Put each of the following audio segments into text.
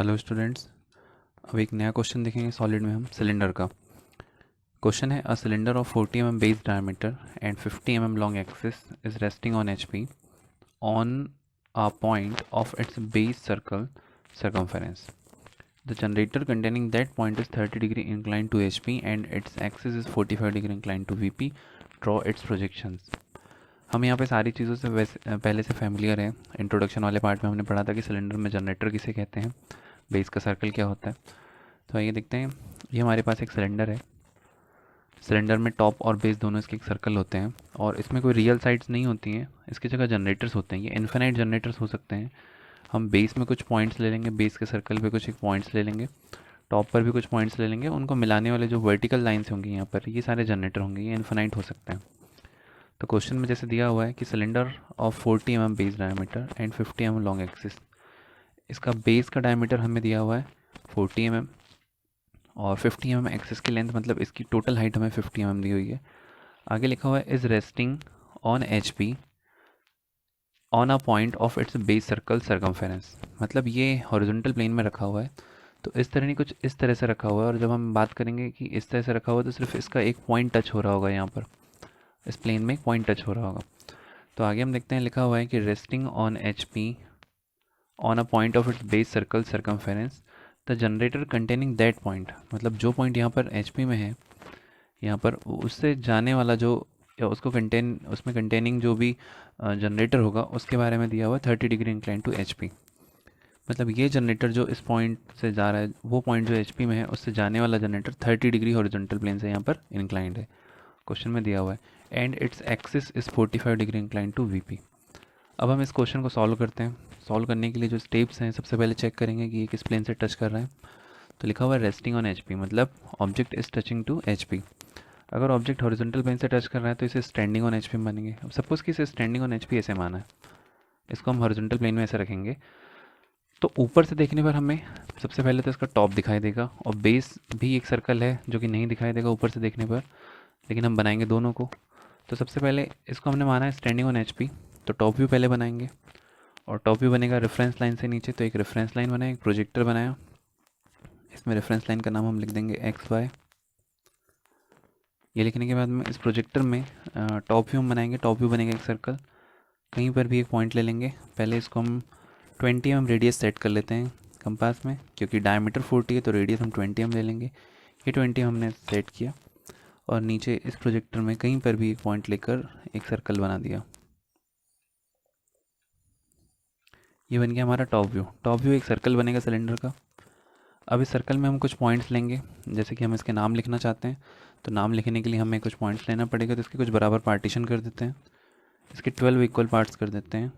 Hello students. अब एक नया क्वेश्चन देखेंगे सॉलिड में हम सिलेंडर का। क्वेश्चन है, a cylinder of 40 mm base diameter and 50 mm long axis is resting on HP on a point of its base circle circumference. The generator containing that point is 30 degree inclined to HP and its axis is 45 degree inclined to VP. Draw its projections. हम यहाँ पे सारी चीज़ों से वैसे पहले से familiar है। इंट्रोडक्शन वाले पार्ट में हमने पढ़ा था कि सिलेंडर में जनरेटर किसे कहते हैं, बेस का सर्कल क्या होता है। तो आइए देखते हैं। ये हमारे पास एक सिलेंडर है। सिलेंडर में टॉप और बेस दोनों इसके एक सर्कल होते हैं और इसमें कोई रियल साइड्स नहीं होती हैं, इसकी जगह जनरेटर्स होते हैं। ये इन्फिनाइट जनरेटर्स हो सकते हैं। हम बेस में कुछ पॉइंट्स ले लेंगे, बेस के सर्कल पे कुछ एक पॉइंट्स ले लेंगे, टॉप पर भी कुछ पॉइंट्स ले लेंगे, उनको मिलाने वाले जो वर्टिकल लाइंस होंगी यहाँ पर, ये सारे जनरेटर होंगे। ये इन्फिनाइट हो सकते हैं। तो क्वेश्चन में जैसे दिया हुआ है कि cylinder of 40 mm base diameter and 50 mm long axis, इसका बेस का डायमीटर हमें दिया हुआ है 40 mm और 50 mm एक्सिस की लेंथ, मतलब इसकी टोटल हाइट हमें 50 mm दी हुई है। आगे लिखा हुआ है is resting on HP on a point of its base circle circumference, मतलब ये हॉरिजॉन्टल प्लेन में रखा हुआ है। तो इस तरह नहीं, कुछ इस तरह से रखा हुआ है। और जब हम बात करेंगे कि इस तरह से रखा हुआ है तो सिर्फ इसका एक पॉइंट टच हो रहा होगा, यहाँ पर इस प्लेन में एक पॉइंट टच हो रहा होगा। तो आगे हम देखते हैं, लिखा हुआ है कि resting on HP on a point of its base circle circumference the generator containing that point, मतलब जो पॉइंट यहाँ पर HP में है, यहाँ पर उससे जाने वाला जो, या उसको कंटेन, उसमें कंटेनिंग जो भी जनरेटर होगा उसके बारे में दिया हुआ 30 डिग्री इंक्लाइन टू HP। मतलब ये जनरेटर जो इस पॉइंट से जा रहा है, वो पॉइंट जो HP में है उससे जाने वाला जनरेटर 30 डिग्री हॉरिजॉन्टल प्लेन से यहाँ पर इंक्लाइंड है, क्वेश्चन में दिया हुआ है। And its axis is 45 degree incline to VP। अब हम इस क्वेश्चन को सॉल्व करते हैं। सॉल्व करने के लिए जो स्टेप्स हैं, सबसे पहले चेक करेंगे कि ये किस प्लेन से टच कर रहा है। तो लिखा हुआ है रेस्टिंग ऑन HP, मतलब object is touching to HP। अगर ऑब्जेक्ट हॉरिजॉन्टल प्लेन से टच कर रहा है तो इसे स्टैंडिंग ऑन HP में मानेंगे। अब सपोज कि इसे स्टैंडिंग ऑन HP ऐसे माना है, इसको हम हॉरिजॉन्टल प्लेन में ऐसे रखेंगे। तो ऊपर से देखने पर हमें सबसे पहले तो इसका टॉप दिखाई देगा और बेस भी एक सर्कल है जो कि नहीं दिखाई देगा ऊपर से देखने पर, लेकिन हम बनाएंगे दोनों को। तो सबसे पहले इसको हमने माना है स्टैंडिंग ऑन HP, तो टॉप व्यू पहले बनाएंगे। और टॉप व्यू बनेगा रेफरेंस लाइन से नीचे, तो एक रेफरेंस लाइन बनाया, एक प्रोजेक्टर बनाया। इसमें रेफरेंस लाइन का नाम हम लिख देंगे XY। ये लिखने के बाद में इस प्रोजेक्टर में टॉप व्यू हम बनाएंगे। टॉप व्यू बनेगा एक सर्कल, कहीं पर भी एक पॉइंट ले लेंगे। पहले इसको हम 20 mm रेडियस सेट कर लेते हैं कंपास में, क्योंकि डायमीटर 40 है तो रेडियस हम 20 mm ले लेंगे। ये 20 हमने सेट किया और नीचे इस प्रोजेक्टर में कहीं पर भी एक पॉइंट लेकर एक सर्कल बना दिया। ये बन गया हमारा टॉप व्यू। टॉप व्यू एक सर्कल बनेगा सिलेंडर का। अब इस सर्कल में हम कुछ पॉइंट्स लेंगे, जैसे कि हम इसके नाम लिखना चाहते हैं। तो नाम लिखने के लिए हमें कुछ पॉइंट्स लेना पड़ेगा, तो इसके कुछ बराबर पार्टीशन कर देते हैं। इसके 12 इक्वल पार्ट्स कर देते हैं।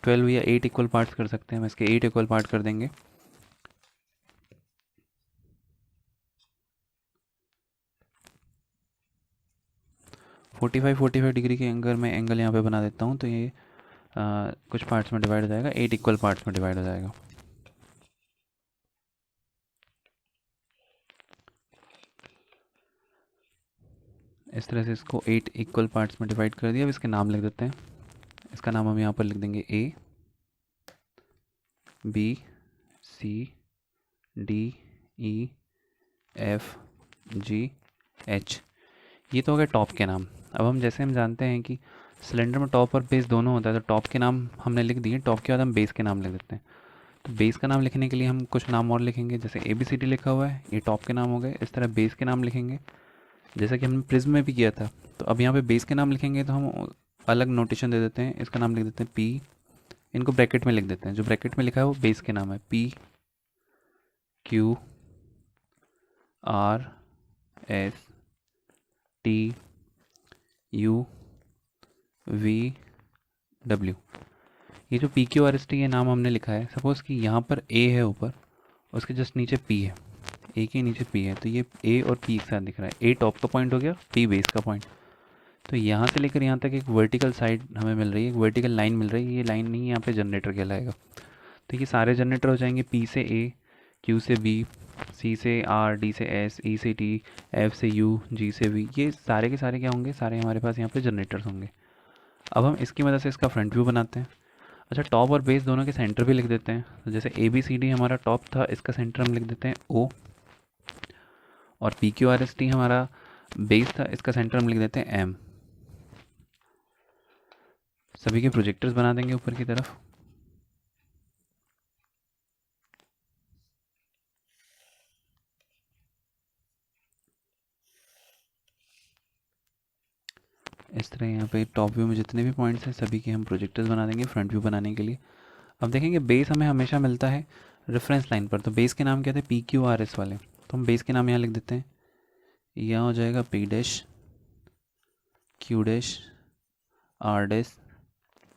12 या 8 इक्वल पार्ट्स कर सकते हैं, हम इसके 8 इक्वल पार्ट कर देंगे। फोर्टी फाइव डिग्री के अगर मैं एंगल यहाँ पे बना देता हूँ तो ये कुछ पार्ट्स में डिवाइड हो जाएगा, 8 इक्वल पार्ट्स में डिवाइड हो जाएगा। इस तरह से इसको 8 इक्वल पार्ट्स में डिवाइड कर दिया। अब इसके नाम लिख देते हैं। इसका नाम हम यहाँ पर लिख देंगे A, B, C, D, E, F, G, H। ये तो हो गया टॉप के नाम। अब हम जैसे हम जानते हैं कि सिलेंडर में टॉप और बेस दोनों होता है, तो टॉप के नाम हमने लिख दिए। टॉप के बाद हम बेस के नाम लिख देते हैं। तो बेस का नाम लिखने के लिए हम कुछ नाम और लिखेंगे, जैसे ABCD लिखा हुआ है, ये टॉप के नाम हो गए। इस तरह बेस के नाम लिखेंगे, जैसा कि हमने प्रिज्म में भी किया था। तो अब यहाँ पे बेस के नाम लिखेंगे तो हम अलग नोटेशन दे देते हैं। इसका नाम लिख देते हैं P, इनको ब्रैकेट में लिख देते हैं। जो ब्रैकेट में लिखा है वो बेस के नाम है, P Q R S T U V W। ये जो PQRST ये नाम हमने लिखा है, सपोज़ कि यहाँ पर A है ऊपर, उसके जस्ट नीचे P है, A के नीचे P है, तो ये A और P एक साथ दिख रहा है। A टॉप का पॉइंट हो गया, P बेस का पॉइंट। तो यहाँ से लेकर यहाँ तक एक वर्टिकल साइड हमें मिल रही है, एक वर्टिकल लाइन मिल रही है। ये लाइन नहीं, यहाँ पे जनरेटर कहलाएगा। तो ये सारे जनरेटर हो जाएंगे, P से A, Q से B, C से R, D से S, E से T, F से U, G से V। ये सारे के सारे क्या होंगे, सारे हमारे पास यहाँ पे जनरेटर्स होंगे। अब हम इसकी मदद से इसका फ्रंट व्यू बनाते हैं। अच्छा, टॉप और बेस दोनों के सेंटर भी लिख देते हैं। तो जैसे ए बी सी डी हमारा टॉप था, इसका सेंटर हम लिख देते हैं ओ, और P Q R S T हमारा बेस था, इसका सेंटर हम लिख देते हैं एम। सभी के प्रोजेक्टर्स बना देंगे ऊपर की तरफ। इस तरह यहाँ पे टॉप व्यू में जितने भी पॉइंट्स हैं सभी के हम प्रोजेक्टर्स बना देंगे फ्रंट व्यू बनाने के लिए। अब देखेंगे बेस हमें हमेशा मिलता है रेफरेंस लाइन पर, तो बेस के नाम क्या थे, पी क्यू आर एस वाले, तो हम बेस के नाम यहाँ लिख देते हैं। यहाँ हो जाएगा P dash, Q dash, R dash,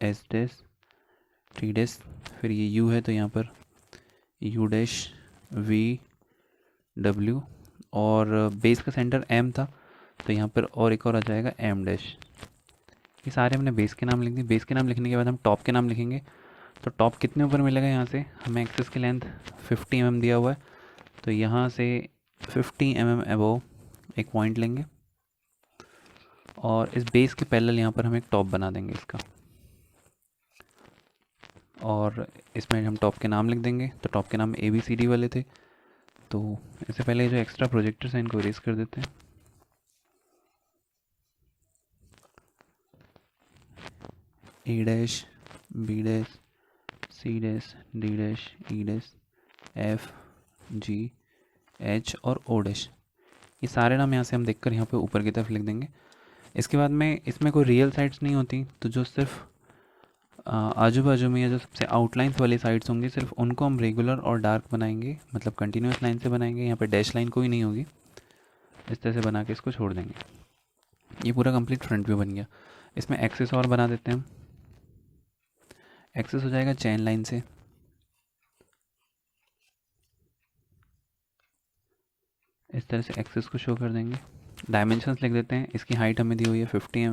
S dash, T dash, फिर ये यू है तो यहाँ पर यू डैश, वी, डब्ल्यू, और बेस का सेंटर एम था तो यहाँ पर और एक और आ जाएगा एम डैश। ये सारे हमने बेस के नाम लिख दिए। बेस के नाम लिखने के बाद हम टॉप के नाम लिखेंगे। तो टॉप कितने ऊपर मिलेगा, यहाँ से हमें एक्सेस की लेंथ 50 mm दिया हुआ है, तो यहाँ से 50 mm अबव एक पॉइंट लेंगे और इस बेस के पैरेलल यहाँ पर हम एक टॉप बना देंगे इसका, और इसमें हम टॉप के नाम लिख देंगे। तो टॉप के नाम ए बी सी डी वाले थे, तो इससे पहले जो एक्स्ट्रा प्रोजेक्टर्स हैं इनको इरेज कर देते हैं। A dash, B dash, C dash, D dash, E dash, F, G, H और ओ डैश, ये सारे नाम यहाँ से हम देखकर यहाँ पे ऊपर की तरफ लिख देंगे। इसके बाद में इसमें कोई रियल साइड्स नहीं होती, तो जो सिर्फ आजू बाजू में या जो सबसे आउटलाइंस वाली साइड्स होंगी सिर्फ उनको हम रेगुलर और डार्क बनाएंगे, मतलब कंटिन्यूस लाइन से बनाएंगे। यहाँ पे डैश लाइन कोई नहीं होगी, इस तरह से बना के इसको छोड़ देंगे। ये पूरा कंप्लीट फ्रंट व्यू बन गया। इसमें एक्सेस और बना देते हैं हम। एक्सेस हो जाएगा चेन लाइन से, इस तरह से एक्सेस को शो कर देंगे। डायमेंशंस लिख देते हैं। इसकी हाइट हमें दी हुई है 50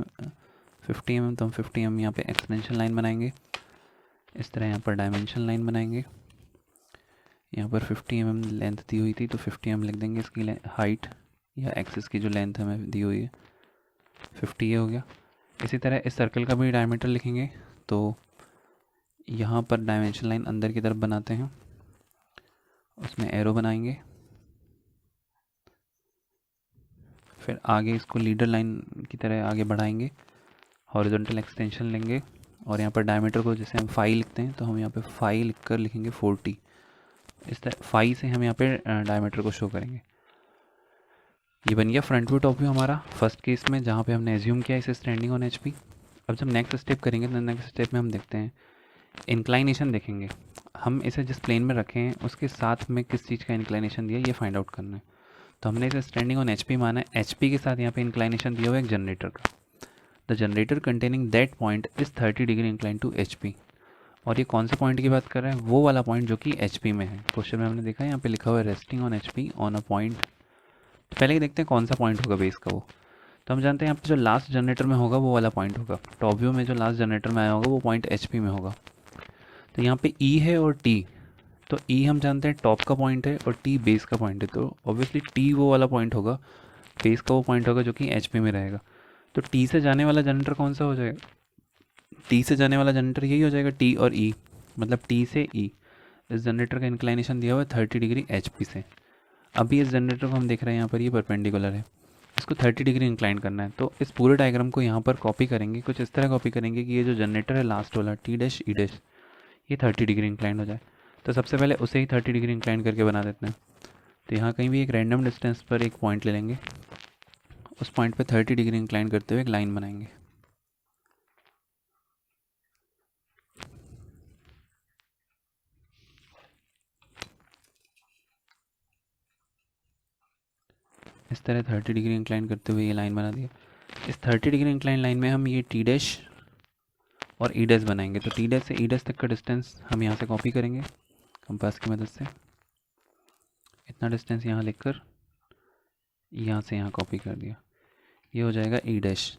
mm, तो हम 50 mm यहाँ पे एक्सटेंशन लाइन बनाएंगे। इस तरह यहाँ पर डायमेंशन लाइन बनाएंगे। यहाँ पर 50 mm लेंथ दी हुई थी तो 50 mm लिख देंगे इसकी हाइट, या एक्सेस की जो लेंथ हमें दी हुई है 50, ये हो गया। इसी तरह इस सर्कल का भी डायमीटर लिखेंगे, तो यहाँ पर डायमेंशन लाइन अंदर की तरफ बनाते हैं, उसमें एरो बनाएंगे, फिर आगे इसको लीडर लाइन की तरह आगे बढ़ाएंगे, हॉरिजॉन्टल एक्सटेंशन लेंगे, और यहाँ पर डायमीटर को जैसे हम 5 लिखते हैं तो हम यहाँ पे 5 लिख कर लिखेंगे 40। इस तरह 5 से हम यहाँ पे डायमीटर को शो करेंगे। ये बन गया फ्रंट व्यू टॉप व्यू हमारा फर्स्ट केस में, जहाँ पे हमने एज्यूम किया इसे स्टैंडिंग ऑन एचपी। अब जब नेक्स्ट स्टेप करेंगे तो नेक्स्ट स्टेप में हम देखते हैं इंक्लाइनेशन देखेंगे। हम इसे जिस प्लेन में रखे हैं उसके साथ में किस चीज़ का इंक्लाइनेशन दिया ये फाइंड आउट करना है। तो हमने इसे स्टैंडिंग ऑन एचपी माना है। एचपी के साथ यहाँ पे इंक्लाइनेशन दिया हुआ है एक जनरेटर का। The generator containing that point is 30 degree incline to HP. और ये कौन से पॉइंट की बात कर रहे हैं, वो वाला पॉइंट जो कि एचपी में है। क्वेश्चन में हमने देखा है यहाँ पे लिखा हुआ है resting on HP on a point. तो पहले ही देखते हैं कौन सा पॉइंट होगा बेस का वो। तो हम जानते हैं यहाँ पे जो लास्ट जनरेटर में होगा वो वाला पॉइंट होगा। टॉप व्यू में जो लास्ट जनरेटर में आया होगा वो पॉइंट एचपी में होगा। तो यहाँ पे ई है और टी, तो ई हम जानते हैं टॉप का पॉइंट है और टी बेस का पॉइंट है, तो ऑब्वियसली टी वो वाला पॉइंट होगा, बेस का वो पॉइंट होगा जो कि एचपी में रहेगा। तो टी से जाने वाला जनरेटर कौन सा हो जाएगा, टी से जाने वाला जनरेटर यही हो जाएगा टी और ई, मतलब टी से ई। इस जनरेटर का इंक्लाइनेशन दिया हुआ है 30 डिग्री एचपी से। अभी इस जनरेटर को हम देख रहे हैं यहाँ पर ये परपेंडिकुलर है, इसको 30 डिग्री इंक्लाइन करना है। तो इस पूरे डायग्राम को यहाँ पर कॉपी करेंगे, कुछ इस तरह कॉपी करेंगे कि ये जो जनरेटर है लास्ट वाला टी डैश ई डैश ये 30 डिग्री इंक्लाइन हो जाए। तो सबसे पहले उसे ही 30 डिग्री इंक्लाइन करके बना देते हैं। तो यहाँ कहीं भी एक रैंडम डिस्टेंस पर एक पॉइंट ले लेंगे, उस पॉइंट पे 30 डिग्री इंक्लाइन करते हुए एक लाइन बनाएंगे। इस तरह 30 डिग्री इंक्लाइन करते हुए ये लाइन बना दिया। इस 30 डिग्री इंक्लाइन लाइन में हम ये टी डैश और ई डैश बनाएंगे। तो टी डैश से ई डैश तक का डिस्टेंस हम यहाँ से कॉपी करेंगे कंपास की मदद से। इतना डिस्टेंस यहाँ लिखकर यहाँ से यहाँ कॉपी कर दिया, ये हो जाएगा ई डैश।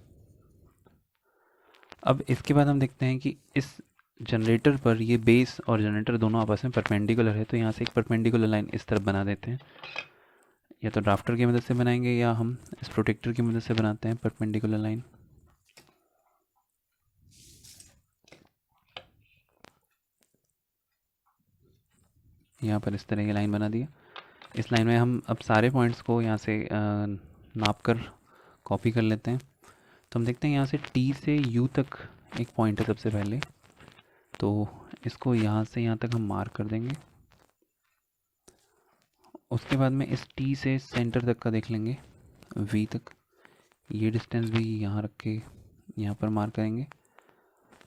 अब इसके बाद हम देखते हैं कि इस जनरेटर पर ये बेस और जनरेटर दोनों आपस में परपेंडिकुलर है, तो यहाँ से एक परपेंडिकुलर लाइन इस तरफ बना देते हैं। या तो ड्राफ्टर की मदद से बनाएंगे या हम इस प्रोटेक्टर की मदद से बनाते हैं परपेंडिकुलर लाइन। यहाँ पर इस तरह की लाइन बना दिया। इस लाइन में हम अब सारे पॉइंट्स को यहाँ से नाप कर कॉपी कर लेते हैं। तो हम देखते हैं यहाँ से टी से यू तक एक पॉइंट है सबसे पहले, तो इसको यहाँ से यहाँ तक हम मार्क कर देंगे। उसके बाद में इस टी से सेंटर तक का देख लेंगे, वी तक, ये डिस्टेंस भी यहाँ रख के यहाँ पर मार्क करेंगे।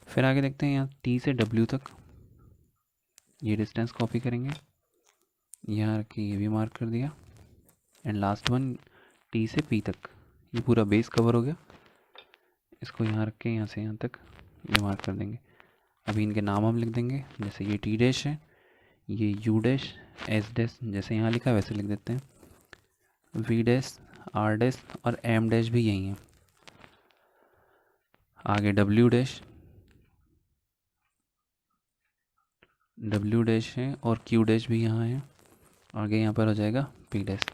फिर आगे देखते हैं यहाँ टी से डब्ल्यू तक, ये डिस्टेंस कॉपी करेंगे, यहाँ रख के ये भी मार्क कर दिया। एंड लास्ट वन टी से पी तक, ये पूरा बेस कवर हो गया। इसको यहाँ रख के यहाँ से यहाँ तक ये मार्क कर देंगे। अभी इनके नाम हम लिख देंगे, जैसे ये टी डैश है, ये यू डैश, एस डैश जैसे यहाँ लिखा है वैसे लिख देते हैं, वी डैश, आर डैश और एम डैश भी यही है। आगे डब्ल्यू डैश है और क्यू डैश भी यहाँ है। आगे यहाँ पर हो जाएगा पी डैश।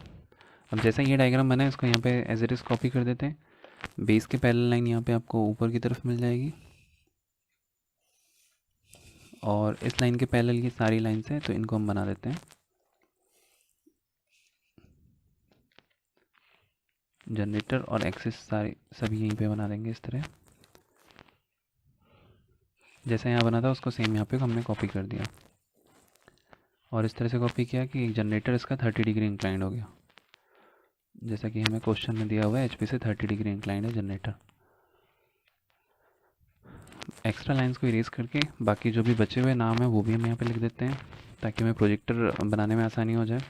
अब जैसा ये डायग्राम बना है इसको यहाँ पे एज इट इज़ कॉपी कर देते हैं। बेस के पैरेलल लाइन यहाँ पे आपको ऊपर की तरफ मिल जाएगी और इस लाइन के पैरेलल ये सारी लाइन्स हैं, तो इनको हम बना देते हैं। जनरेटर और एक्सिस सारे सभी यहीं पे बना देंगे इस तरह। जैसा यहाँ बना था उसको सेम यहाँ पे हमने कॉपी कर दिया और इस तरह से कॉपी किया कि जनरेटर इसका 30 डिग्री इंक्लाइंड हो गया, जैसा कि हमें क्वेश्चन में दिया हुआ है एचपी से 30 डिग्री इंक्लाइंड है जनरेटर। एक्स्ट्रा लाइंस को इरेज करके बाकी जो भी बचे हुए नाम है वो भी हम यहाँ पे लिख देते हैं ताकि हमें प्रोजेक्टर बनाने में आसानी हो जाए।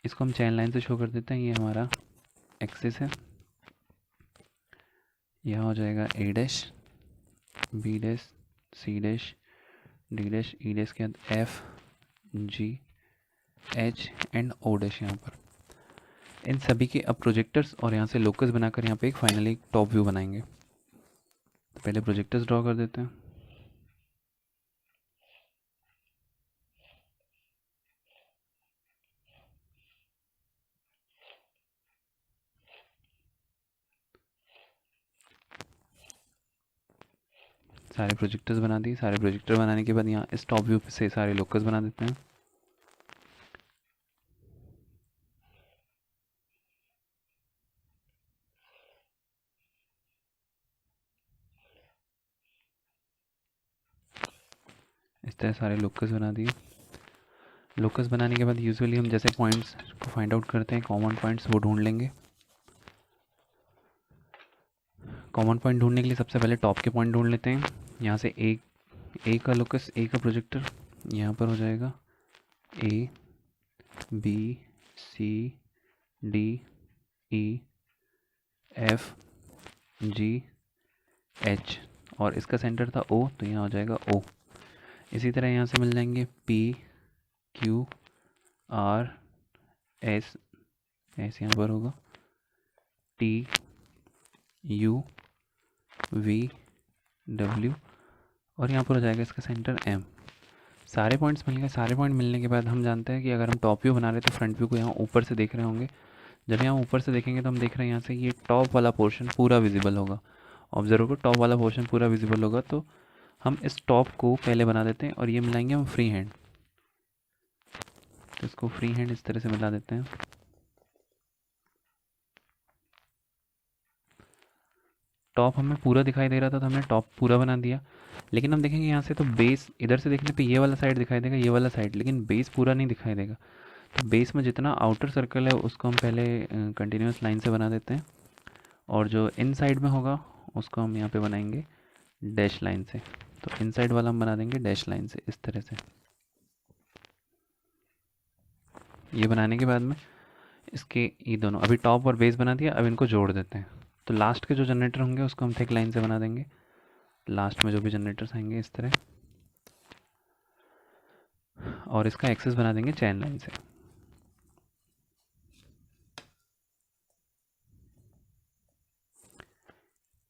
इसको हम चैन लाइन से शो कर देते हैं। ये हमारा एक्सिस है, यहाँ हो जाएगा A dash, B dash, C dash, D dash, E dash के बाद F, G, H and O dash यहाँ पर। इन सभी के अब प्रोजेक्टर्स और यहाँ से लोकस बनाकर यहाँ पे एक फाइनली टॉप व्यू बनाएंगे। तो पहले प्रोजेक्टर्स ड्रॉ कर देते हैं। सारे प्रोजेक्टर्स बना दिए। सारे प्रोजेक्टर बनाने के बाद यहाँ इस टॉप व्यू से सारे लोकस बना देते हैं। इस तरह सारे लोकस बना दिए। लोकस बनाने के बाद यूजुअली हम जैसे पॉइंट्स को फाइंड आउट करते हैं, कॉमन पॉइंट्स वो ढूंढ लेंगे। कॉमन पॉइंट ढूंढने के लिए सबसे पहले टॉप के पॉइंट ढूंढ लेते हैं। यहाँ से ए का लोकस, ए का प्रोजेक्टर यहाँ पर हो जाएगा ए, बी, सी, डी, ई, एफ, जी, एच और इसका सेंटर था ओ, तो यहाँ हो जाएगा ओ। इसी तरह यहाँ से मिल जाएंगे P, Q, R, S, S यहाँ पर होगा, टी, यू, वी, डब्ल्यू और यहाँ पर हो जाएगा इसका सेंटर एम। सारे पॉइंट्स मिल गए। सारे पॉइंट मिलने के बाद हम जानते हैं कि अगर हम टॉप व्यू बना रहे हैं तो फ्रंट व्यू को यहाँ ऊपर से देख रहे होंगे। जब यहाँ ऊपर से देखेंगे तो हम देख रहे हैं यहाँ से ये टॉप वाला पोर्शन पूरा विजिबल होगा। ऑब्जर्व को टॉप वाला पोर्शन पूरा विजिबल होगा, तो हम इस टॉप को पहले बना देते हैं और ये मिलाएंगे हम फ्री हैंड। तो इसको फ्री हैंड इस तरह से मिला देते हैं। टॉप हमें पूरा दिखाई दे रहा था तो हमने टॉप पूरा बना दिया। लेकिन हम देखेंगे यहाँ से तो बेस इधर से देखने पे ये वाला साइड दिखाई देगा, ये वाला साइड, लेकिन बेस पूरा नहीं दिखाई देगा। तो बेस में जितना आउटर सर्कल है उसको हम पहले कंटिन्यूस लाइन से बना देते हैं और जो इन साइड में होगा उसको हम यहाँ पे बनाएंगे डैश लाइन से। तो इन साइड वाला हम बना देंगे डैश लाइन से इस तरह से। ये बनाने के बाद में इसके ये दोनों अभी टॉप और बेस बना दिया, अब इनको जोड़ देते हैं। तो लास्ट के जो जनरेटर होंगे उसको हम थिक लाइन से बना देंगे। लास्ट में जो भी जनरेटर्स आएंगे इस तरह, और इसका एक्सेस बना देंगे चैन लाइन से।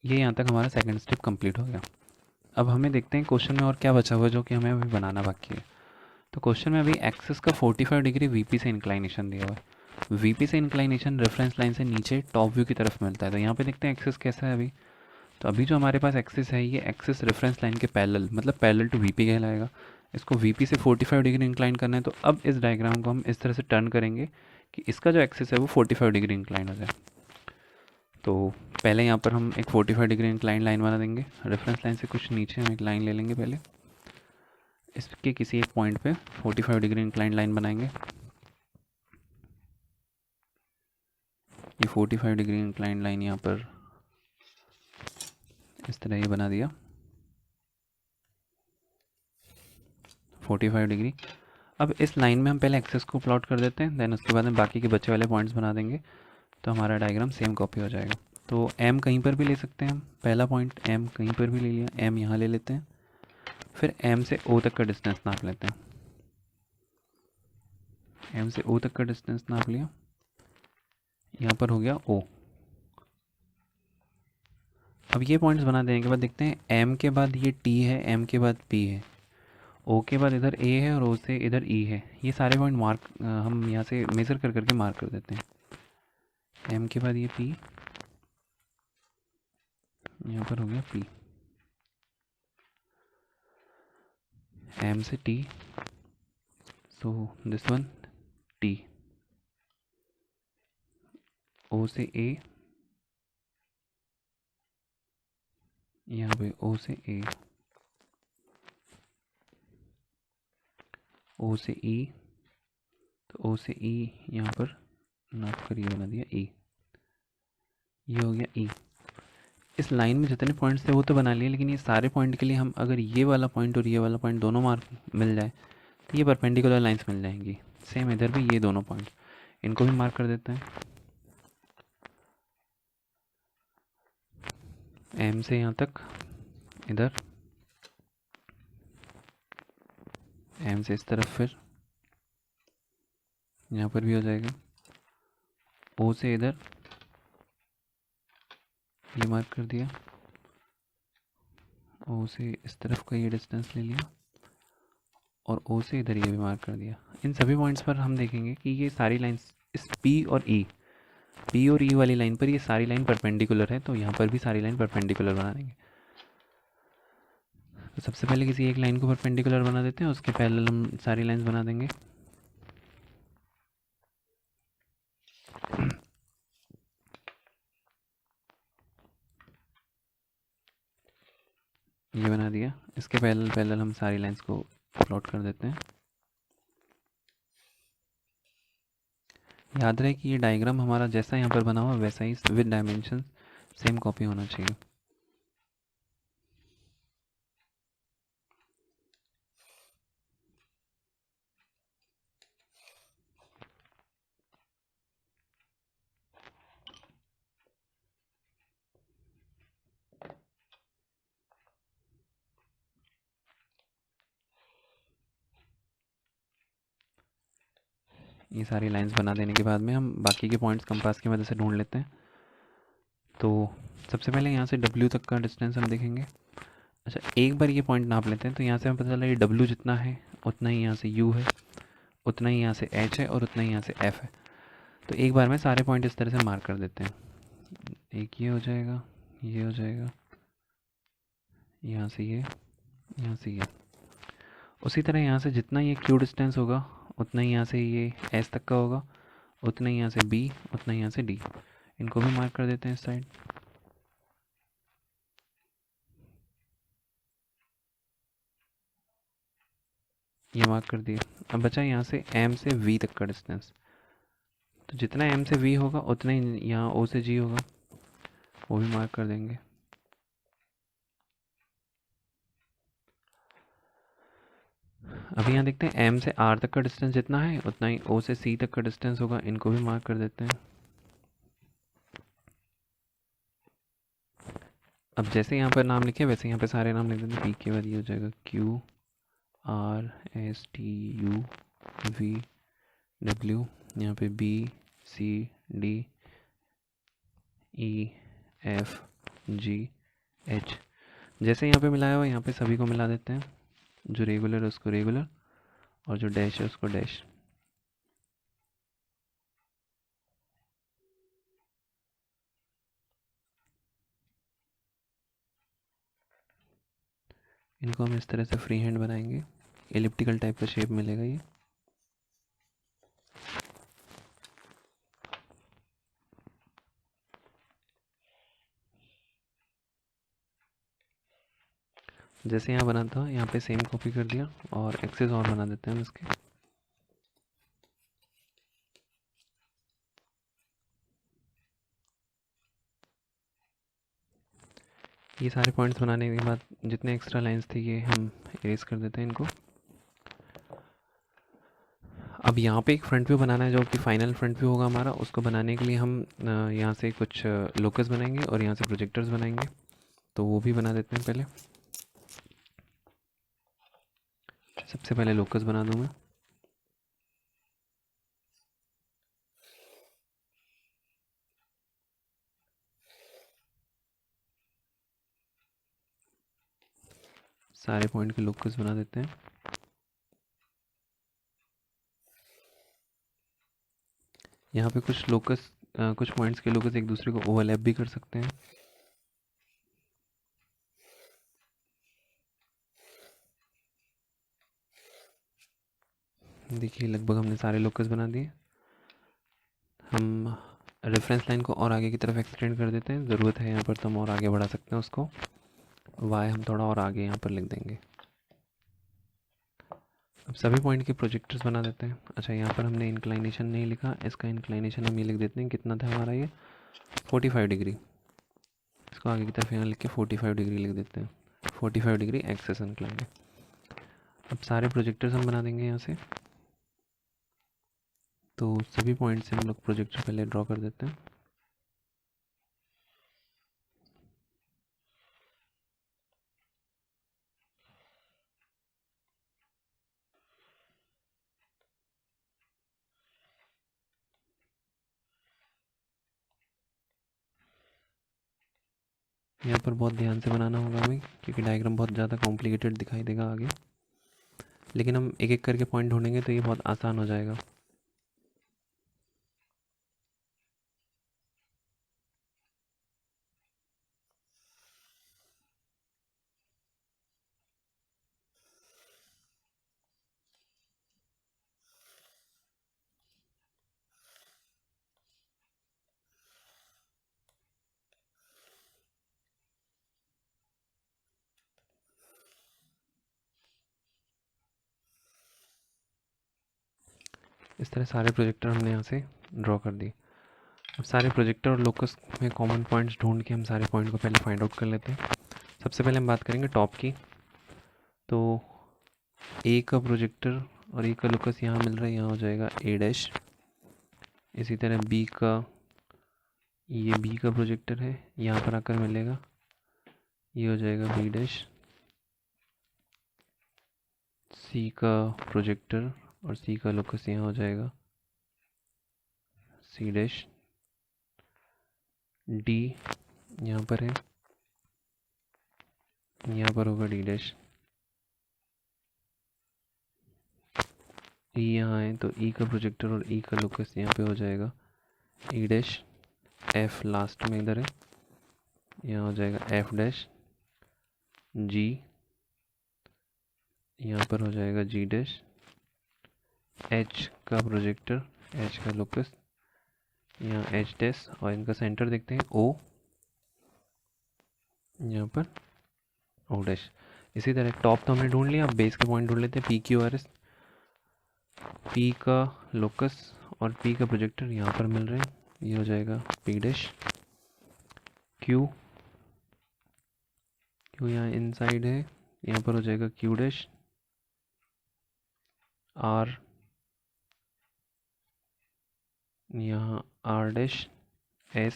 ये यहाँ तक हमारा सेकंड स्टेप कंप्लीट हो गया। अब हमें देखते हैं क्वेश्चन में और क्या बचा हुआ जो कि हमें अभी बनाना बाकी है। तो क्वेश्चन में अभी एक्सेस का 45 डिग्री वीपी से इंक्लाइनेशन दिया हुआ है। वीपी से इंक्लाइनेशन रेफरेंस लाइन से नीचे टॉप व्यू की तरफ मिलता है। तो यहाँ पे देखते हैं एक्सेस कैसा है अभी। तो अभी जो हमारे पास एक्सिस है ये एक्सिस रेफरेंस लाइन के पैरेलल, मतलब पैरेलल टू वीपी कहलाएगा। इसको वीपी से 45 डिग्री इंक्लाइन करना है, तो अब इस डायग्राम को हम इस तरह से टर्न करेंगे कि इसका जो एक्सिस है वो 45 डिग्री इंक्लाइन हो जाए। तो पहले यहाँ पर हम एक 45 डिग्री इंक्लाइन लाइन बना देंगे। रेफरेंस लाइन से कुछ नीचे हम एक लाइन ले लेंगे, पहले इसके किसी एक पॉइंट पे 45 डिग्री इंक्लाइन लाइन बनाएंगे। ये 45 डिग्री इंक्लाइन लाइन यहाँ पर इस तरह ये बना दिया 45 डिग्री। अब इस लाइन में हम पहले एक्सेस को प्लॉट कर देते हैं, देन उसके बाद में बाकी के बचे वाले पॉइंट्स बना देंगे, तो हमारा डायग्राम सेम कॉपी हो जाएगा। तो एम कहीं पर भी ले सकते हैं हम, पहला पॉइंट एम कहीं पर भी ले लिया, एम यहाँ ले लेते हैं, फिर एम से ओ तक का डिस्टेंस नाप लेते हैं। एम से ओ तक का डिस्टेंस नाप लिया, यहाँ पर हो गया ओ। अब ये पॉइंट्स बना देने के बाद देखते हैं, एम के बाद ये टी है, एम के बाद पी है, ओ के बाद इधर ए है और ओ से इधर ई है। ये सारे पॉइंट मार्क हम यहाँ से मेज़र कर करके मार्क कर देते हैं। एम के बाद ये पी, यहाँ पर हो गया पी, एम से T, so this one T, O से ए, यहाँ पे ओ से ए, ओ से ई, तो ओ से ई यहाँ पर नाप कर ये बना दिया ई, ये हो गया ई। इस लाइन में जितने पॉइंट्स थे वो तो बना लिए, लेकिन ये सारे पॉइंट के लिए हम अगर ये वाला पॉइंट और ये वाला पॉइंट दोनों मार्क मिल जाए तो ये परपेंडिकुलर लाइंस मिल जाएंगी। सेम इधर भी ये दोनों पॉइंट, इनको भी मार्क कर देते हैं। एम से यहाँ तक, इधर एम से इस तरफ, फिर यहाँ पर भी हो जाएगा। ओ से इधर ये मार्क कर दिया, ओ से इस तरफ का ये डिस्टेंस ले लिया, और ओ से इधर ये भी मार्क कर दिया। इन सभी पॉइंट्स पर हम देखेंगे कि ये सारी लाइंस इस पी और ई वाली लाइन पर ये सारी लाइन परपेंडिकुलर है, तो यहाँ पर भी सारी लाइन परपेंडिकुलर बना देंगे। तो सबसे पहले किसी एक लाइन को परपेंडिकुलर बना देते हैं, उसके पैरेलल हम सारी लाइंस बना देंगे। ये बना दिया, इसके पैरेलल हम सारी लाइंस को प्लॉट कर देते हैं। याद रहे कि ये डायग्राम हमारा जैसा यहाँ पर बना हुआ वैसा ही विद डायमेंशन सेम कॉपी होना चाहिए। ये सारी लाइंस बना देने के बाद में हम बाकी के पॉइंट्स कंपास की मदद से ढूंढ लेते हैं। तो सबसे पहले यहाँ से W तक का डिस्टेंस हम देखेंगे। अच्छा, एक बार ये पॉइंट नाप लेते हैं, तो यहाँ से हमें पता चला ये W जितना है उतना ही यहाँ से U है, उतना ही यहाँ से H है और उतना ही यहाँ से F है। तो एक बार में सारे पॉइंट इस तरह से मार्क कर देते हैं। एक ये हो जाएगा, ये हो जाएगा, यहाँ से ये, यहाँ से ये। उसी तरह यहाँ से जितना ये Q डिस्टेंस होगा उतना ही यहाँ से ये S तक का होगा, उतना ही यहाँ से B, उतना ही यहाँ से D। इनको भी मार्क कर देते हैं इस साइड। ये मार्क कर दिया। अब बचा यहाँ से M से V तक का डिस्टेंस, तो जितना M से V होगा उतना ही यहाँ O से G होगा, वो भी मार्क कर देंगे। अभी यहाँ देखते हैं M से R तक का डिस्टेंस जितना है उतना ही O से C तक का डिस्टेंस होगा, इनको भी मार्क कर देते हैं। अब जैसे यहाँ पर नाम लिखे वैसे यहाँ पे सारे नाम लिख देते हैं। P के बाद ये हो जाएगा Q R S T U V W, यहाँ पे B C D E F G H। जैसे यहाँ पे मिलाया हुआ यहाँ पे सभी को मिला देते हैं, जो रेगुलर है उसको रेगुलर और जो डैश है उसको डैश। इनको हम इस तरह से फ्री हैंड बनाएंगे। एलिप्टिकल टाइप का शेप मिलेगा ये। जैसे यहाँ बना था यहाँ पे सेम कॉपी कर दिया और एक्सेस और बना देते हैं हम इसके। ये सारे पॉइंट्स बनाने के बाद जितने एक्स्ट्रा लाइंस थी ये हम इरेज कर देते हैं इनको। अब यहाँ पे एक फ्रंट व्यू बनाना है जो कि फाइनल फ्रंट व्यू होगा हमारा। उसको बनाने के लिए हम यहाँ से कुछ लोकस बनाएंगे और यहाँ से प्रोजेक्टर्स बनाएंगे, तो वो भी बना देते हैं पहले। सबसे पहले लोकस बना दूँ मैं। सारे पॉइंट के लोकस बना देते हैं। यहाँ पे कुछ लोकस कुछ पॉइंट्स के लोकस एक दूसरे को ओवरलैप भी कर सकते हैं। देखिए लगभग हमने सारे लोकस बना दिए। हम रेफरेंस लाइन को और आगे की तरफ एक्सटेंड कर देते हैं, ज़रूरत है यहाँ पर तो हम और आगे बढ़ा सकते हैं उसको। वाई हम थोड़ा और आगे यहाँ पर लिख देंगे। अब सभी पॉइंट के प्रोजेक्टर्स बना देते हैं। अच्छा यहाँ पर हमने इंक्लाइनेशन नहीं लिखा, इसका इंक्लाइनेशन हम ये लिख देते हैं, कितना था हमारा ये 45 डिग्री। इसको आगे की तरफ यहाँ लिख के 45 डिग्री लिख देते हैं, 45 डिग्री एक्सेस इंक्लाइन है। अब सारे प्रोजेक्टर्स हम बना देंगे यहाँ से। तो सभी पॉइंट से हम लोग प्रोजेक्टर पहले ड्रॉ कर देते हैं। यहाँ पर बहुत ध्यान से बनाना होगा हमें क्योंकि डायग्राम बहुत ज़्यादा कॉम्प्लिकेटेड दिखाई देगा आगे, लेकिन हम एक एक करके पॉइंट ढूंढेंगे तो ये बहुत आसान हो जाएगा। इस तरह सारे प्रोजेक्टर हमने यहाँ से ड्रॉ कर दिए। अब सारे प्रोजेक्टर और लोकस में कॉमन पॉइंट्स ढूंढ के हम सारे पॉइंट को पहले फाइंड आउट कर लेते हैं। सबसे पहले हम बात करेंगे टॉप की। तो ए का प्रोजेक्टर और ए का लोकस यहाँ मिल रहा है, यहाँ हो जाएगा ए डैश। इसी तरह बी का, ये बी का प्रोजेक्टर है, यहाँ पर आकर मिलेगा, ये हो जाएगा बी डैश। सी का प्रोजेक्टर और सी का लोकस यहाँ हो जाएगा सी डैश। डी यहाँ पर है, यहाँ पर होगा डी डैश। ई यहाँ है तो ई का प्रोजेक्टर और ई का लोकस यहाँ पे हो जाएगा ई डैश। एफ लास्ट में इधर है, यहाँ हो जाएगा एफ डैश। जी यहाँ पर हो जाएगा जी डैश। एच का प्रोजेक्टर, एच का लोकस यहाँ एच डैश और इनका सेंटर देखते हैं ओ, यहाँ पर ओ डैश। इसी तरह टॉप तो हमने ढूंढ लिया, अब बेस के पॉइंट ढूंढ लेते हैं। P Q R S, P का लोकस और पी का प्रोजेक्टर यहाँ पर मिल रहे हैं, ये हो जाएगा पी डैश। क्यू, क्यू यहाँ इनसाइड है, यहाँ पर हो जाएगा क्यू डैश। आर यहाँ R dash. S,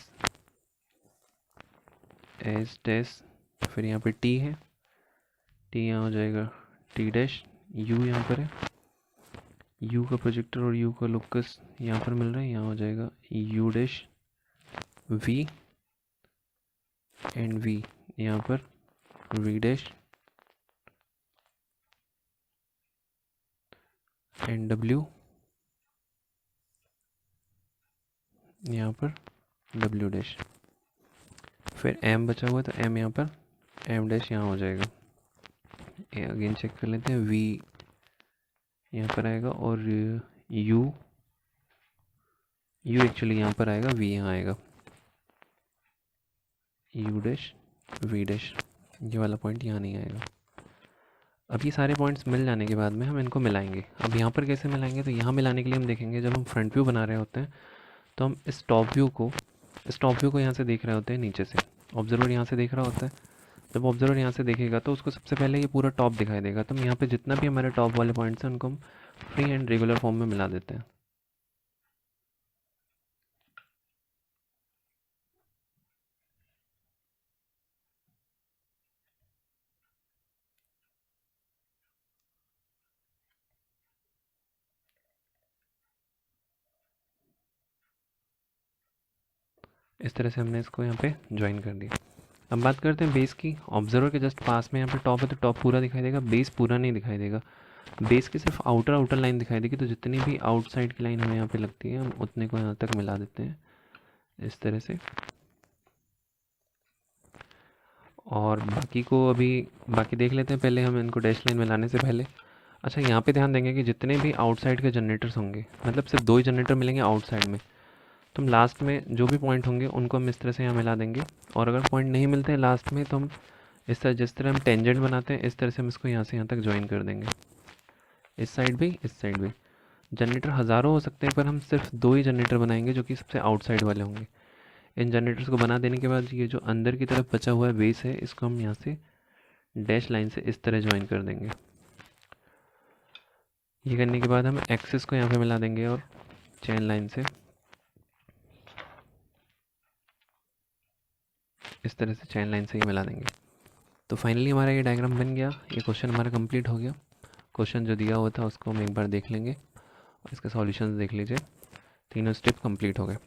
S dash. फिर यहाँ पे टी है, टी यहाँ हो जाएगा टी डैश। यू यहाँ पर है, यू का प्रोजेक्टर और यू का लोकस यहाँ पर मिल रहा है, यहाँ हो जाएगा U dash. V and V यहाँ पर वी डैश। एंड डब्ल्यू यहाँ पर डब्ल्यू डैश। फिर एम बचा हुआ है तो एम यहाँ पर एम डैश यहाँ हो जाएगा। अगेन चेक कर लेते हैं, वी यहाँ पर आएगा, और यू एक्चुअली यहाँ पर आएगा, वी यहाँ आएगा, यू डैश वी डैश, ये वाला पॉइंट यहाँ नहीं आएगा। अब ये सारे पॉइंट्स मिल जाने के बाद में हम इनको मिलाएंगे। अब यहाँ पर कैसे मिलाएंगे, तो यहाँ मिलाने के लिए हम देखेंगे, जब हम फ्रंट व्यू बना रहे होते हैं तो हम इस टॉप व्यू को यहाँ से देख रहे होते हैं नीचे से। ऑब्जर्वर यहाँ से देख रहा होता है। जब ऑब्जर्वर यहाँ से देखेगा तो उसको सबसे पहले ये पूरा टॉप दिखाई देगा। तो हम यहाँ पे जितना भी हमारे टॉप वाले पॉइंट्स हैं उनको हम फ्री एंड रेगुलर फॉर्म में मिला देते हैं। इस तरह से हमने इसको यहाँ पे ज्वाइन कर दिया। अब बात करते हैं बेस की। ऑब्जर्वर के जस्ट पास में यहाँ पे टॉप है तो टॉप पूरा दिखाई देगा, बेस पूरा नहीं दिखाई देगा। बेस की सिर्फ आउटर लाइन दिखाई देगी। तो जितनी भी आउटसाइड की लाइन हमें यहाँ पे लगती है हम उतने को यहाँ तक मिला देते हैं इस तरह से। और बाकी देख लेते हैं पहले हम इनको डैश लाइन मिलाने से पहले। अच्छा, यहाँ पे ध्यान देंगे कि जितने भी आउटसाइड के जनरेटर्स होंगे, मतलब सिर्फ 2 ही जनरेटर मिलेंगे आउटसाइड में, तो हम लास्ट में जो भी पॉइंट होंगे उनको हम इस तरह से यहाँ मिला देंगे। और अगर पॉइंट नहीं मिलते हैं लास्ट में तो हम इस तरह, जिस तरह हम टेंजेंट बनाते हैं इस तरह से हम इसको यहाँ से यहाँ तक ज्वाइन कर देंगे, इस साइड भी इस साइड भी। जनरेटर हज़ारों हो सकते हैं पर हम सिर्फ 2 ही जनरेटर बनाएंगे जो कि सबसे आउटसाइड वाले होंगे। इन जनरेटर्स को बना देने के बाद ये जो अंदर की तरफ बचा हुआ है बेस है, इसको हम यहाँ से डैश लाइन से इस तरह ज्वाइन कर देंगे। ये करने के बाद हम एक्सिस को यहाँ पे मिला देंगे और चेन लाइन से इस तरह से चेन लाइन से ही मिला देंगे। तो फाइनली हमारा ये डायग्राम बन गया। ये क्वेश्चन हमारा कंप्लीट हो गया। क्वेश्चन जो दिया हुआ था उसको हम एक बार देख लेंगे और इसके सॉल्यूशंस देख लीजिए। तीनों स्टेप कंप्लीट हो गए।